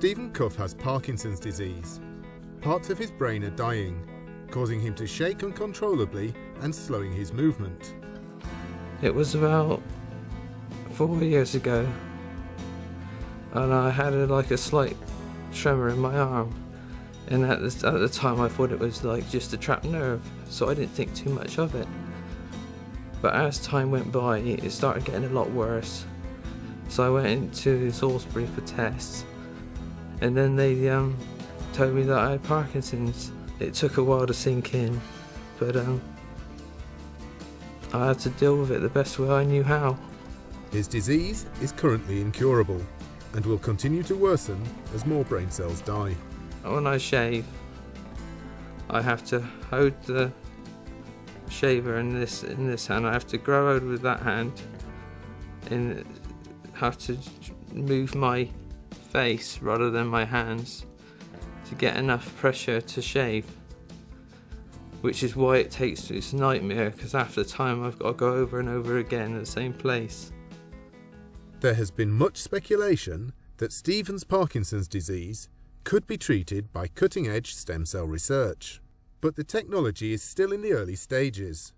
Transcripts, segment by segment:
Stephen Cuff has Parkinson's disease. Parts of his brain are dying, causing him to shake uncontrollably and slowing his movement. It was about 4 years ago, and I had a slight tremor in my arm, and at the time I thought it was just a trapped nerve, so I didn't think too much of it. But as time went by, it started getting a lot worse, so I went into Salisbury for tests, and then they told me that I had Parkinson's. It took a while to sink in, but I had to deal with it the best way I knew how. His disease is currently incurable and will continue to worsen as more brain cells die. When I shave, I have to hold the shaver in this hand. I have to grow out with that hand and have to move my face rather than my hands to get enough pressure to shave, which is why it takes this nightmare, because after time I've got to go over and over again at the same place. There has been much speculation that Stephen's Parkinson's disease could be treated by cutting-edge stem cell research, but the technology is still in the early stages,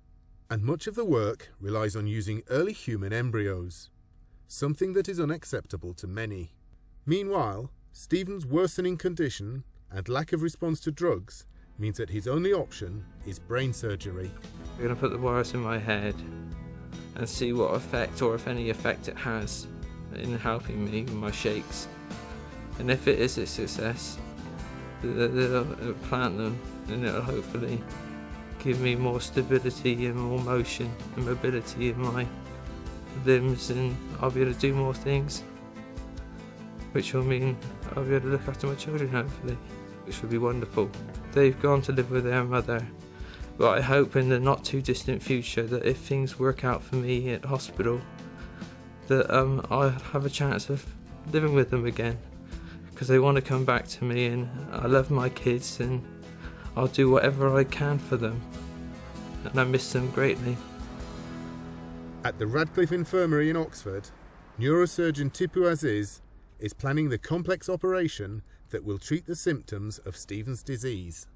and much of the work relies on using early human embryos, something that is unacceptable to many. Meanwhile, Stephen's worsening condition and lack of response to drugs means that his only option is brain surgery. I'm going to put the wires in my head and see what effect, or if any effect, it has in helping me with my shakes. And if it is a success, they'll plant them, and it'll hopefully give me more stability and more motion and mobility in my limbs, and I'll be able to do more things, which will mean I'll be able to look after my children hopefully, which will be wonderful. They've gone to live with their mother, but I hope in the not too distant future that if things work out for me at hospital, that I'll have a chance of living with them again, because they want to come back to me, and I love my kids and I'll do whatever I can for them, and I miss them greatly. At the Radcliffe Infirmary in Oxford, neurosurgeon Tipu Aziz is planning the complex operation that will treat the symptoms of Stephen's disease.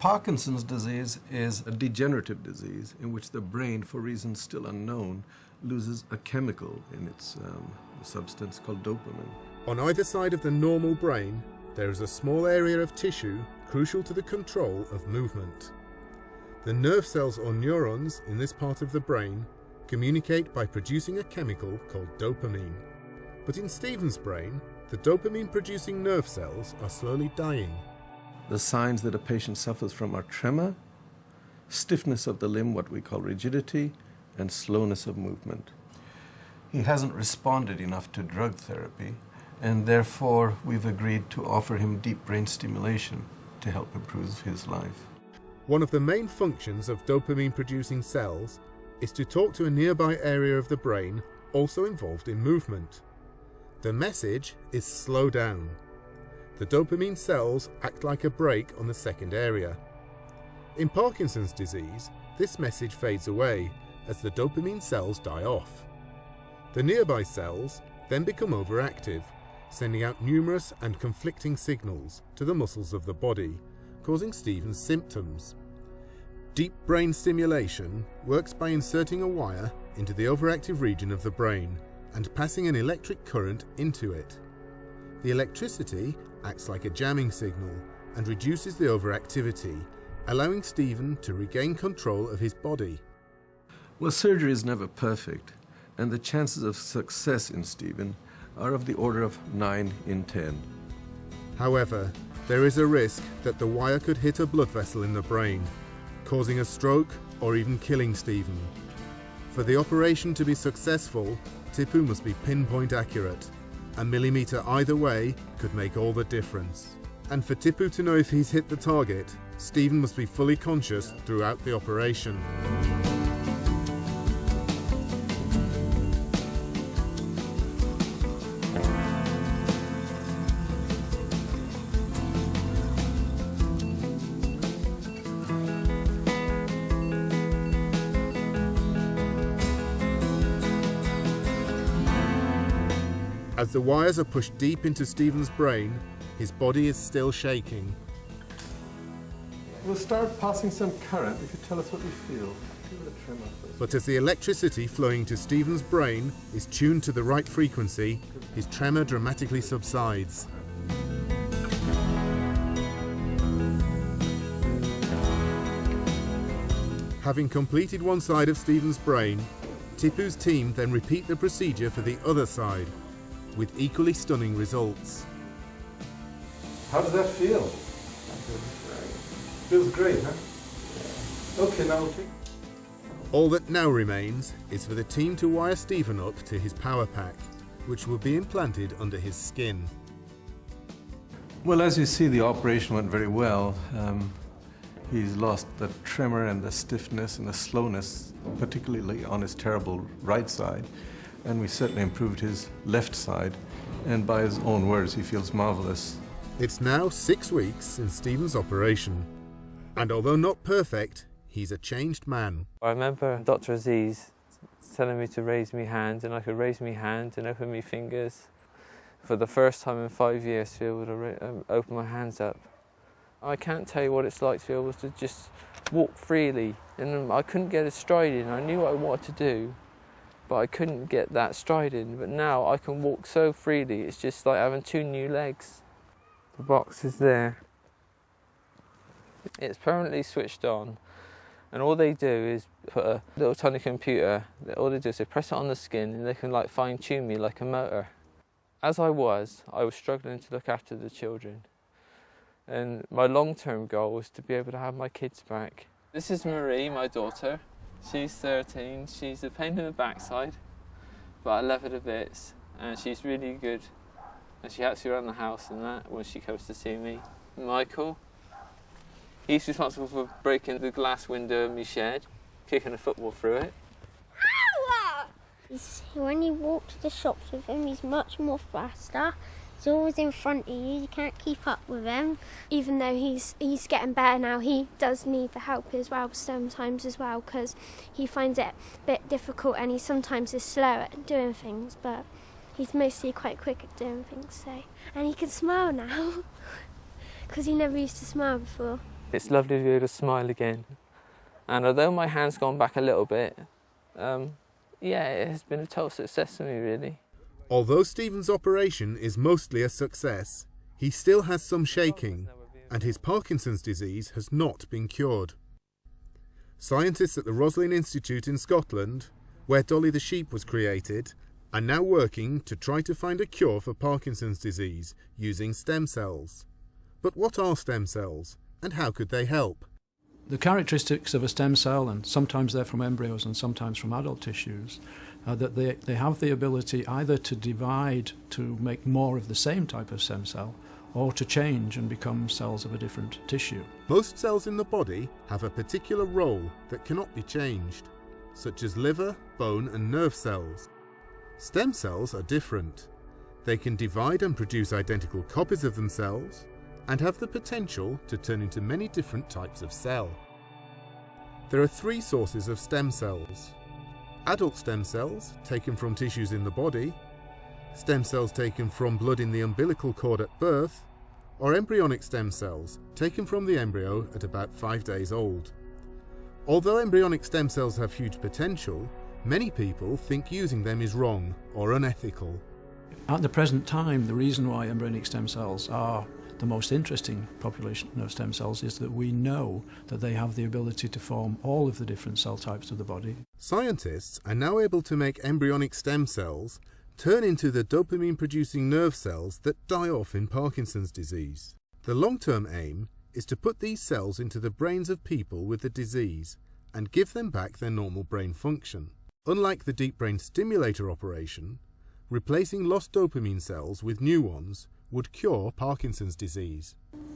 Parkinson's disease is a degenerative disease in which the brain, for reasons still unknown, loses a chemical in its substance called dopamine. On either side of the normal brain, there is a small area of tissue crucial to the control of movement. The nerve cells or neurons in this part of the brain communicate by producing a chemical called dopamine. But in Stephen's brain, the dopamine-producing nerve cells are slowly dying. The signs that a patient suffers from are tremor, stiffness of the limb, what we call rigidity, and slowness of movement. He hasn't responded enough to drug therapy, and therefore we've agreed to offer him deep brain stimulation to help improve his life. One of the main functions of dopamine-producing cells is to talk to a nearby area of the brain also involved in movement. The message is slow down. The dopamine cells act like a brake on the second area. In Parkinson's disease, this message fades away as the dopamine cells die off. The nearby cells then become overactive, sending out numerous and conflicting signals to the muscles of the body, causing Stephen's symptoms. Deep brain stimulation works by inserting a wire into the overactive region of the brain and passing an electric current into it. The electricity acts like a jamming signal and reduces the overactivity, allowing Stephen to regain control of his body. Well, surgery is never perfect, and the chances of success in Stephen are of the order of 9 in 10. However, there is a risk that the wire could hit a blood vessel in the brain, causing a stroke or even killing Stephen. For the operation to be successful, Tipu must be pinpoint accurate. A millimetre either way could make all the difference. And for Tipu to know if he's hit the target, Stephen must be fully conscious throughout the operation. As the wires are pushed deep into Stephen's brain, his body is still shaking. We'll start passing some current if you tell us what you feel. Give it a tremor first. But as the electricity flowing to Stephen's brain is tuned to the right frequency, his tremor dramatically subsides. Having completed one side of Stephen's brain, Tipu's team then repeat the procedure for the other side, with equally stunning results. How does that feel? Feels great, huh? Okay, now we'll take... All that now remains is for the team to wire Stephen up to his power pack, which will be implanted under his skin. Well, as you see, the operation went very well. He's lost the tremor and the stiffness and the slowness, particularly on his terrible right side. And we certainly improved his left side. And by his own words, he feels marvelous. It's now 6 weeks since Stephen's operation. And although not perfect, he's a changed man. I remember Dr. Aziz telling me to raise my hand, and I could raise my hand and open my fingers. For the first time in 5 years, to be able to open my hands up. I can't tell you what it's like to be able to just walk freely. And I couldn't get a stride in. I knew what I wanted to do, but I couldn't get that stride in. But now I can walk so freely, it's just like having 2 new legs. The box is there. It's permanently switched on, and all they do is put a little tiny computer. All they do is they press it on the skin, and they can like fine-tune me like a motor. As I was struggling to look after the children. And my long-term goal was to be able to have my kids back. This is Marie, my daughter. She's 13. She's a pain in the backside, but I love her to bits, and she's really good. And she helps me around the house and that when she comes to see me. Michael, he's responsible for breaking the glass window of my shed, kicking a football through it. When you walk to the shops with him, he's much more faster. He's always in front of you, you can't keep up with him. Even though he's getting better now, he does need the help as well sometimes as well, because he finds it a bit difficult and he sometimes is slow at doing things, but he's mostly quite quick at doing things. So, and he can smile now, because he never used to smile before. It's lovely to be able to smile again. And although my hand's gone back a little bit, yeah, it has been a total success for me, really. Although Stephen's operation is mostly a success, he still has some shaking, and his Parkinson's disease has not been cured. Scientists at the Roslin Institute in Scotland, where Dolly the sheep was created, are now working to try to find a cure for Parkinson's disease using stem cells. But what are stem cells, and how could they help? The characteristics of a stem cell, and sometimes they're from embryos and sometimes from adult tissues, are that they have the ability either to divide to make more of the same type of stem cell, or to change and become cells of a different tissue. Most cells in the body have a particular role that cannot be changed, such as liver, bone and nerve cells. Stem cells are different. They can divide and produce identical copies of themselves, and have the potential to turn into many different types of cell. There are 3 sources of stem cells. Adult stem cells taken from tissues in the body, stem cells taken from blood in the umbilical cord at birth, or embryonic stem cells taken from the embryo at about 5 days old. Although embryonic stem cells have huge potential, many people think using them is wrong or unethical. At the present time, the reason why embryonic stem cells are the most interesting population of stem cells is that we know that they have the ability to form all of the different cell types of the body. Scientists are now able to make embryonic stem cells turn into the dopamine-producing nerve cells that die off in Parkinson's disease. The long-term aim is to put these cells into the brains of people with the disease and give them back their normal brain function. Unlike the deep brain stimulator operation, replacing lost dopamine cells with new ones would cure Parkinson's disease.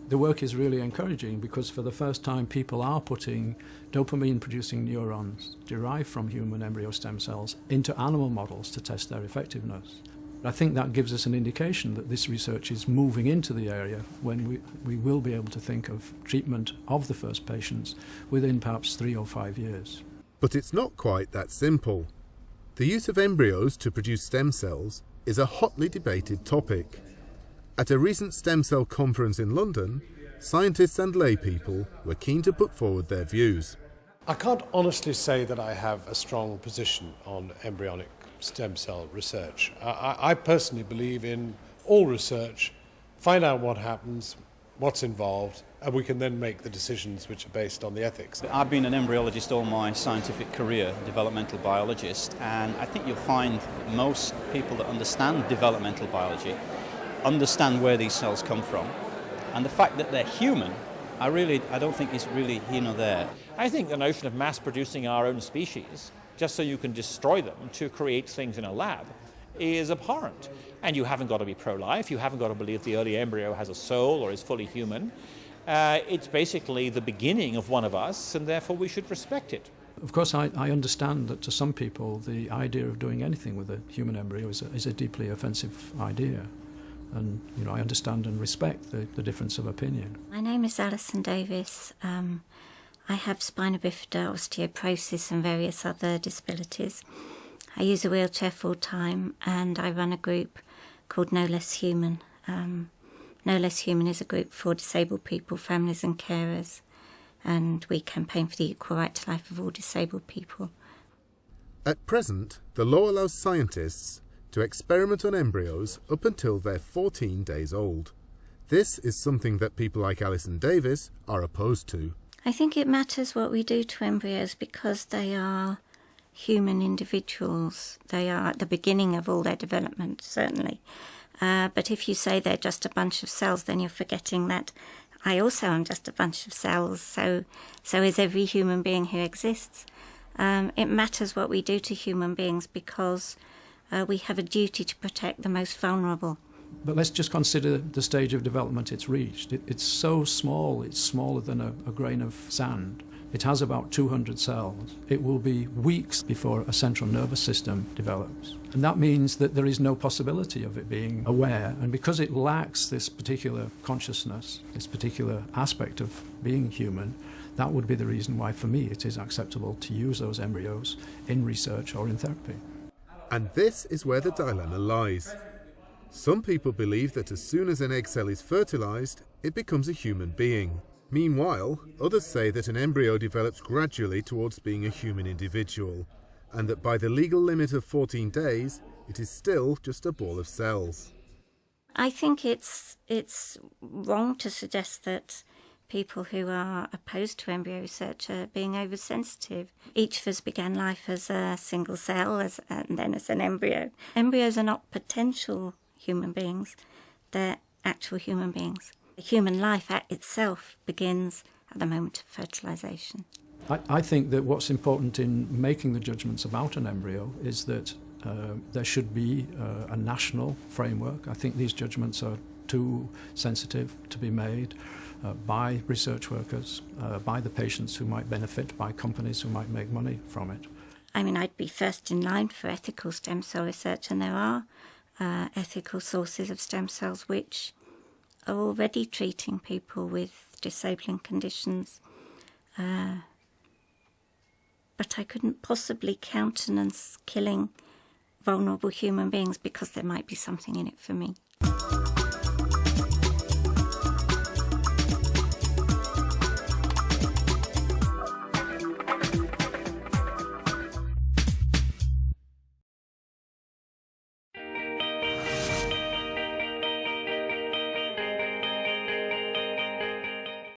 The work is really encouraging because for the first time people are putting dopamine-producing neurons derived from human embryo stem cells into animal models to test their effectiveness. I think that gives us an indication that this research is moving into the area when we will be able to think of treatment of the first patients within perhaps 3 or 5 years. But it's not quite that simple. The use of embryos to produce stem cells is a hotly debated topic. At a recent stem cell conference in London, scientists and lay people were keen to put forward their views. I can't honestly say that I have a strong position on embryonic stem cell research. I personally believe in all research, find out what happens, what's involved, and we can then make the decisions which are based on the ethics. I've been an embryologist all my scientific career, developmental biologist, and I think you'll find most people that understand developmental biology understand where these cells come from, and the fact that they're human, I don't think is really here nor there. I think the notion of mass producing our own species, just so you can destroy them to create things in a lab, is abhorrent. And you haven't got to be pro-life, you haven't got to believe the early embryo has a soul or is fully human. It's basically the beginning of one of us, and therefore we should respect it. Of course, I understand that to some people the idea of doing anything with a human embryo is a deeply offensive idea. And, I understand and respect the difference of opinion. My name is Alison Davis. I have spina bifida, osteoporosis and various other disabilities. I use a wheelchair full-time and I run a group called No Less Human. No Less Human is a group for disabled people, families and carers, and we campaign for the equal right to life of all disabled people. At present, the law allows scientists to experiment on embryos up until they're 14 days old. This is something that people like Alison Davis are opposed to. I think it matters what we do to embryos because they are human individuals. They are at the beginning of all their development, certainly. But if you say they're just a bunch of cells, then you're forgetting that I also am just a bunch of cells, so is every human being who exists. It matters what we do to human beings because we have a duty to protect the most vulnerable. But let's just consider the stage of development it's reached. It's so small, it's smaller than a grain of sand. It has about 200 cells. It will be weeks before a central nervous system develops. And that means that there is no possibility of it being aware. And because it lacks this particular consciousness, this particular aspect of being human, that would be the reason why, for me, it is acceptable to use those embryos in research or in therapy. And this is where the dilemma lies. Some people believe that as soon as an egg cell is fertilized, it becomes a human being. Meanwhile, others say that an embryo develops gradually towards being a human individual, and that by the legal limit of 14 days, it is still just a ball of cells. I think it's wrong to suggest that people who are opposed to embryo research are being oversensitive. Each of us began life as a single cell and then as an embryo. Embryos are not potential human beings, they're actual human beings. Human life at itself begins at the moment of fertilisation. I think that what's important in making the judgments about an embryo is that there should be a national framework. I think these judgments are too sensitive to be made by research workers, by the patients who might benefit, by companies who might make money from it. I mean, I'd be first in line for ethical stem cell research, and there are ethical sources of stem cells which are already treating people with disabling conditions. But I couldn't possibly countenance killing vulnerable human beings because there might be something in it for me.